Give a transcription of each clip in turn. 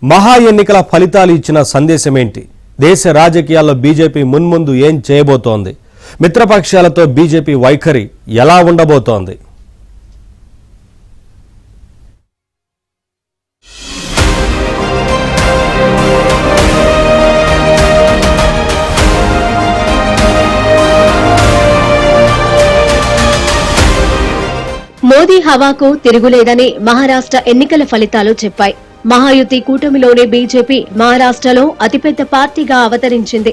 మహా ఎన్నికల ఫలితాలు ఇచ్చిన సందేశం ఏంటి? దేశ రాజకీయాల్లో బీజేపీ మున్ముందు ఏం చేయబోతోంది? మిత్రపక్షాలతో బీజేపీ వైఖరి ఎలా ఉండబోతోంది? మోదీ హవాకు తిరుగులేదని మహారాష్ట్ర ఎన్నికల ఫలితాలు చెప్పాయి. మహాయుతి కూటమిలోని బీజేపీ మహారాష్ట్రలో అతిపెద్ద పార్టీగా అవతరించింది.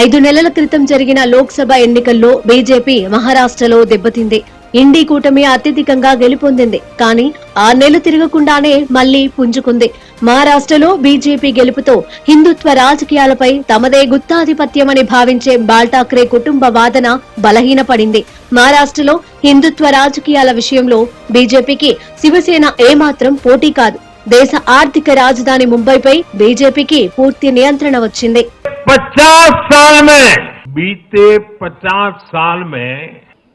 5 నెలల క్రితం జరిగిన లోక్సభ ఎన్నికల్లో బీజేపీ మహారాష్ట్రలో దెబ్బతింది. ఇండీ కూటమి అత్యధికంగా గెలుపొందింది. కానీ 6 నెలలు తిరగకుండానే మళ్లీ పుంజుకుంది. మహారాష్ట్రలో బీజేపీ గెలుపుతో హిందుత్వ రాజకీయాలపై తమదే గుత్తాధిపత్యమని భావించే బాల్ ఠాక్రే కుటుంబ వాదన బలహీనపడింది. మహారాష్ట్రలో హిందుత్వ రాజకీయాల విషయంలో బీజేపీకి శివసేన ఏమాత్రం పోటీ కాదు. దేశ ఆర్థిక రాజధాని ముంబైపై బీజేపీకి పూర్తి నియంత్రణ వచ్చింది. 50 साल में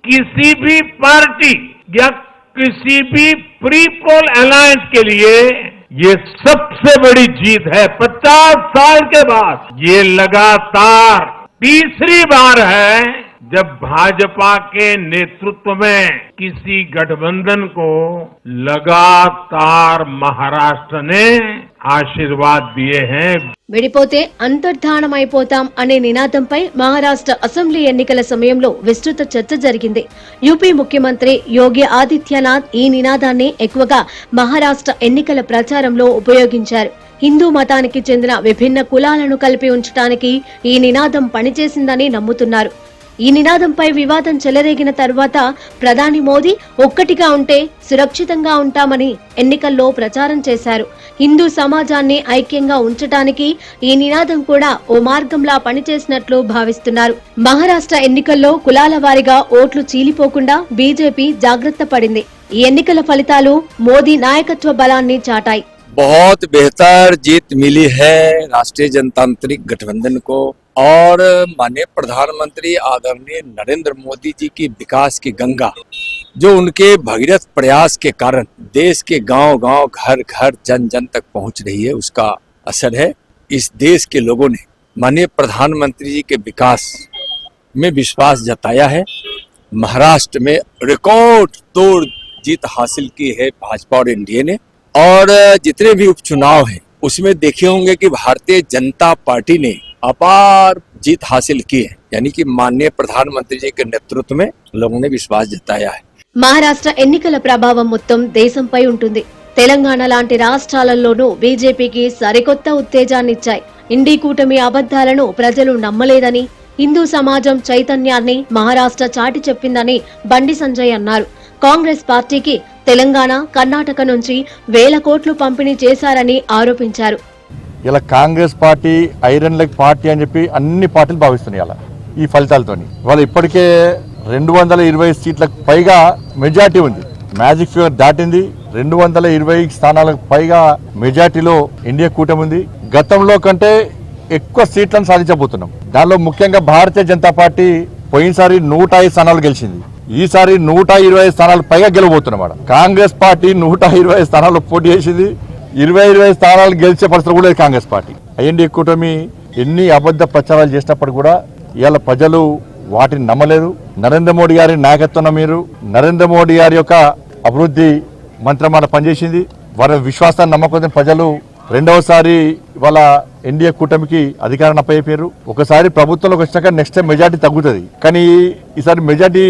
किसी भी पार्टी या किसी भी प्री पोल अलायंस के लिए ये सबसे बड़ी जीत है। 50 साल के बाद ये लगातार तीसरी बार है जब भाजपा के नेतृत्व में किसी गठबंधन को लगातार महाराष्ट्र ने ఆశీర్వాద్ దియే హై. విడిపోతే అంతర్ధానమైపోతాం అనే నినాదంపై మహారాష్ట్ర అసెంబ్లీ ఎన్నికల సమయంలో విస్తృత చర్చ జరిగింది. యూపీ ముఖ్యమంత్రి యోగి ఆదిత్యనాథ్ ఈ నినాదాన్ని ఎక్కువగా మహారాష్ట్ర ఎన్నికల ప్రచారంలో ఉపయోగించారు. హిందూ మతానికి చెందిన విభిన్న కులాలను కలిపి ఉంచడానికి ఈ నినాదం పనిచేసిందని నమ్ముతున్నారు. ఈ నినాదంపై వివాదం చెలరేగిన తర్వాత ప్రధాని మోదీ ఒక్కటిగా ఉంటే సురక్షితంగా ఉంటామని ఎన్నికల్లో ప్రచారం చేశారు. హిందూ సమాజాన్ని ఐక్యంగా ఉంచడానికి ఈ నినాదం కూడా ఓ మార్గంలా పనిచేసినట్లు భావిస్తున్నారు. మహారాష్ట్ర ఎన్నికల్లో కులాల వారీగా ఓట్లు చీలిపోకుండా బీజేపీ జాగ్రత్త పడింది. ఈ ఎన్నికల ఫలితాలు మోదీ నాయకత్వ బలాన్ని చాటాయి. बहुत बेहतर जीत मिली है राष्ट्रीय जनतांत्रिक गठबंधन को और माननीय प्रधानमंत्री आदरणीय नरेंद्र मोदी जी की विकास की गंगा जो उनके भगीरथ प्रयास के कारण देश के गांव-गांव, घर-घर, जन-जन तक पहुंच रही है, उसका असर है. इस देश के लोगों ने माननीय प्रधानमंत्री जी के विकास में विश्वास जताया है. महाराष्ट्र में रिकॉर्ड तोड़ जीत हासिल की है भाजपा और एनडीए ने. और जितने भी उपचुनाव हैं उसमें देखे होंगे कि भारतीय जनता पार्टी ने अपार जीत हासिल की है. यानी कि माननीय प्रधानमंत्री जी के नेतृत्व में लोगों ने विश्वास जताया है. మహారాష్ట్ర ఎన్నికల ప్రభావం మొత్తం దేశంపై ఉంటుంది. తెలంగాణ లాంటి రాష్ట్రాలలోనూ బీజేపీకి సరికొత్త ఉత్తేజాన్నిచ్చాయి. ఇండీ కూటమి అబద్దాలను ప్రజలు నమ్మలేదని, హిందూ సమాజం చైతన్యాన్ని మహారాష్ట్ర చాటి చెప్పిందని బండి సంజయ్ అన్నారు. కాంగ్రెస్ పార్టీకి తెలంగాణ, కర్ణాటక నుంచి వేల కోట్లు పంపిణీ చేశారని ఆరోపించారు. ఇలా Congress party iron leg party అని చెప్పి అన్ని పార్టీలు భావిస్తున్నాయి. అలా ఈ ఫలితాలతోని వాళ్ళు ఇప్పటికే 220 సీట్లకు పైగా మెజార్టీ ఉంది. మ్యాజిక్ ఫిగర్ దాటింది. 220 స్థానాలకు పైగా మెజార్టీలో ఇండియా కూటమి ఉంది. గతంలో కంటే ఎక్కువ సీట్లను సాధించబోతున్నాం. దానిలో ముఖ్యంగా భారతీయ జనతా పార్టీ పోయినసారి 105 స్థానాలు గెలిచింది. ఈసారి 120 స్థానాలు పైగా గెలవబోతున్నమాట. కాంగ్రెస్ పార్టీ 120 స్థానాల్లో పోటీ చేసింది. 20 స్థానాలు గెలిచే పరిస్థితి కూడా లేదు కాంగ్రెస్ పార్టీ. ఐఎన్డీ కూటమి ఎన్ని అబద్ధ ప్రచారాలు చేసినప్పుడు కూడా ఇవాళ ప్రజలు వాటిని నమ్మలేదు. నరేంద్ర మోడీ గారి నాయకత్వంలో మీరు నరేంద్ర మోడీ గారి యొక్క అభివృద్ధి మంత్రమాట పనిచేసింది. వారి విశ్వాసాన్ని నమ్మకం ప్రజలు రెండవసారి వాళ్ళ ఎన్డీఏ కూటమికి అధికారం అప్పయ్యారు. ఒకసారి ప్రభుత్వంలోకి వచ్చినాక నెక్స్ట్ టైం మెజార్టీ తగ్గుతుంది, కానీ ఈసారి మెజార్టీ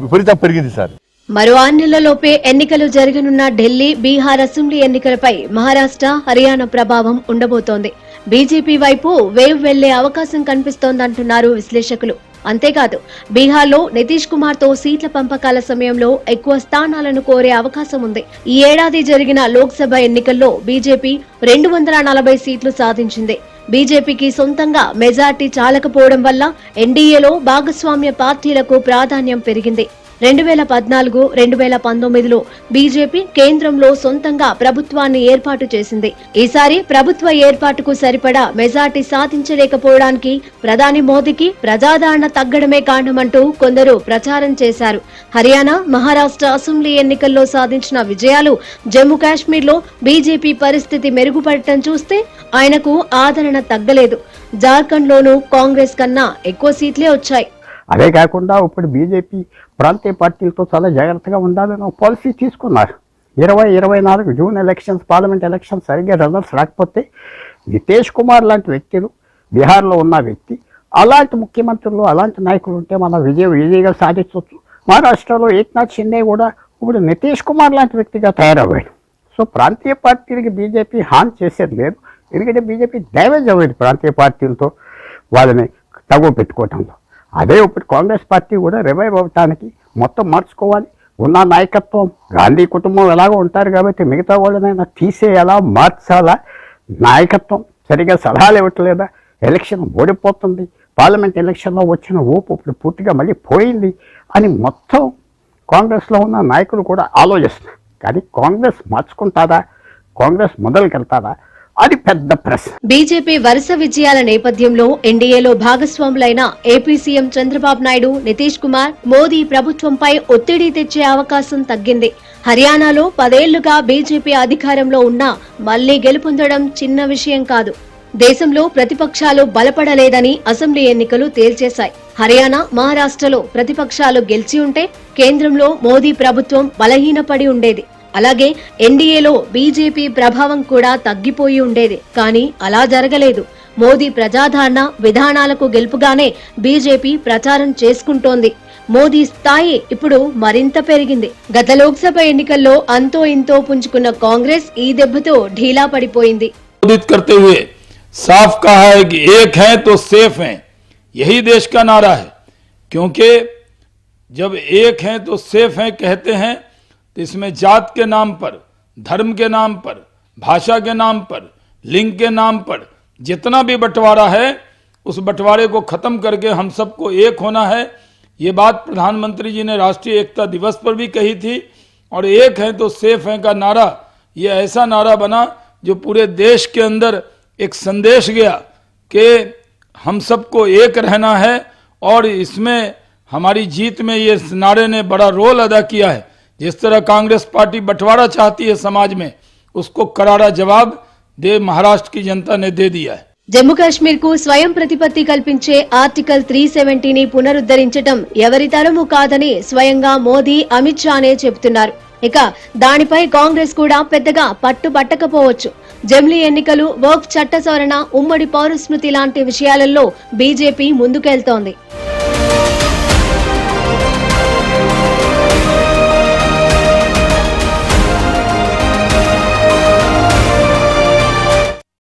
విపరీతం పెరిగింది సార్. మరో 6 నెలలలోపే ఎన్నికలు జరగనున్న ఢిల్లీ, బీహార్ అసెంబ్లీ ఎన్నికలపై మహారాష్ట్ర, హర్యానా ప్రభావం ఉండబోతోంది. బీజేపీ వైపు వేవ్ వెళ్లే అవకాశం కనిపిస్తోందంటున్నారు విశ్లేషకులు. అంతేకాదు, బీహార్లో నితీష్ కుమార్ తో సీట్ల పంపకాల సమయంలో ఎక్కువ స్థానాలను కోరే అవకాశం ఉంది. ఈ ఏడాది జరిగిన లోక్సభ ఎన్నికల్లో బీజేపీ 240 సీట్లు సాధించింది. బీజేపీకి సొంతంగా మెజార్టీ చాలకపోవడం వల్ల ఎన్డీఏలో భాగస్వామ్య పార్టీలకు ప్రాధాన్యం పెరిగింది. 2014, 2019లో బీజేపీ కేంద్రంలో సొంతంగా ప్రభుత్వాన్ని ఏర్పాటు చేసింది. ఈసారి ప్రభుత్వ ఏర్పాటుకు సరిపడా మెజార్టీ సాధించలేకపోవడానికి ప్రధాని మోదీకి ప్రజాదరణ తగ్గడమే కారణమంటూ కొందరు ప్రచారం చేశారు. హర్యానా, మహారాష్ట్ర అసెంబ్లీ ఎన్నికల్లో సాధించిన విజయాలు, జమ్మూ కాశ్మీర్లో బీజేపీ పరిస్థితి మెరుగుపడటం చూస్తే ఆయనకు ఆదరణ తగ్గలేదు. జార్ఖండ్లోనూ కాంగ్రెస్ కన్నా ఎక్కువ సీట్లే వచ్చాయి. అదే కాకుండా ఇప్పుడు బీజేపీ ప్రాంతీయ పార్టీలతో చాలా జాగ్రత్తగా ఉండాలని ఒక పాలసీ తీసుకున్నారు. 2024 జూన్ ఎలక్షన్స్, పార్లమెంట్ ఎలక్షన్స్ సరిగ్గా రిజల్ట్స్ రాకపోతే నితీష్ కుమార్ లాంటి వ్యక్తులు, బీహార్లో ఉన్న వ్యక్తి, అలాంటి ముఖ్యమంత్రులు, అలాంటి నాయకులు ఉంటే మనం విజయగా సాధించవచ్చు. మహారాష్ట్రలో ఏక్నాథ్ షిండే కూడా ఇప్పుడు నితీష్ కుమార్ లాంటి వ్యక్తిగా తయారయ్యాడు. సో ప్రాంతీయ పార్టీలకి బీజేపీ హాని చేసేది లేదు. ఎందుకంటే బీజేపీ డ్యామేజ్ అవ్వేది ప్రాంతీయ పార్టీలతో వాళ్ళని తగువ పెట్టుకోవటంలో. అదే ఇప్పుడు కాంగ్రెస్ పార్టీ కూడా రివైవ్ అవ్వటానికి మొత్తం మార్చుకోవాలి. ఉన్న నాయకత్వం, గాంధీ కుటుంబం ఎలాగో ఉంటారు కాబట్టి మిగతా వాళ్ళనైనా తీసేయాలా, మార్చాలా, నాయకత్వం సరిగా సలహాలు ఇవ్వట్లేదా, ఎలక్షన్ ఓడిపోతుంది, పార్లమెంట్ ఎలక్షన్లో వచ్చిన ఊపు ఇప్పుడు పూర్తిగా మళ్ళీ పోయింది అని మొత్తం కాంగ్రెస్లో ఉన్న నాయకులు కూడా ఆలోచిస్తున్నారు. కానీ కాంగ్రెస్ మార్చుకుంటారా, కాంగ్రెస్ మొదలుకెళ్తారా, అది పెద్ద ప్రశ్న. బీజేపీ వరుస విజయాల నేపథ్యంలో ఎన్డీఏలో భాగస్వాములైన ఏపీ సీఎం చంద్రబాబు నాయుడు, నితీష్ కుమార్, మోదీ ప్రభుత్వంపై ఒత్తిడి తెచ్చే అవకాశం తగ్గింది. హర్యానాలో 10 ఏళ్లుగా బీజేపీ అధికారంలో ఉన్నా మళ్లీ గెలుపొందడం చిన్న విషయం కాదు. దేశంలో ప్రతిపక్షాలు బలపడలేదని అసెంబ్లీ ఎన్నికలు తేల్చేశాయి. హర్యానా, మహారాష్ట్రలో ప్రతిపక్షాలు గెలిచి ఉంటే కేంద్రంలో మోదీ ప్రభుత్వం బలహీనపడి ఉండేది. అలాగే ఎన్డీఏలో బీజేపీ ప్రభావం కూడా తగ్గిపోయి ఉండేది. కానీ అలా జరగలేదు. మోదీ ప్రజాదరణ, విధానాలకు గెలుపుగానే బీజేపీ ప్రచారం చేసుకుంటోంది. మోదీ స్థాయి ఇప్పుడు మరింత పెరిగింది. గత లోక్సభ ఎన్నికల్లో అంతో ఇంతో పుంజుకున్న కాంగ్రెస్ ఈ దెబ్బతో ఢీలా పడిపోయింది. करते हुए साफ कहा है कि एक है तो सेफ है, यही देश का नारा है. क्योंकि जब एक है तो सेफ है कहते हैं तो इसमें जात के नाम पर, धर्म के नाम पर, भाषा के नाम पर, लिंग के नाम पर जितना भी बंटवारा है उस बंटवारे को खत्म करके हम सबको एक होना है. ये बात प्रधानमंत्री जी ने राष्ट्रीय एकता दिवस पर भी कही थी. और एक है तो सेफ है का नारा ये ऐसा नारा बना जो पूरे देश के अंदर एक संदेश गया कि हम सबको एक रहना है. और इसमें हमारी जीत में ये नारे ने बड़ा रोल अदा किया है. जिस तरह कांग्रेस पार्टी बंटवारा चाहती है समाज में, उसको करारा जवाब महाराष्ट्र की जनता ने दे दिया है. జమ్మూ కాశ్మీర్ కు స్వయం ప్రతిపత్తి కల్పించే ఆర్టికల్ 370ని పునరుద్ధరించడం ఎవరి తరమూ కాదని స్వయంగా మోదీ, అమిత్ షానే చెబుతున్నారు. ఇక దానిపై కాంగ్రెస్ కూడా పెద్దగా పట్టుబట్టకపోవచ్చు. జమిలీ ఎన్నికలు, వక్ఫ్ చట్ట సవరణ, ఉమ్మడి పౌరస్మృతి లాంటి విషయాలలో బీజేపీ ముందుకెళ్తోంది.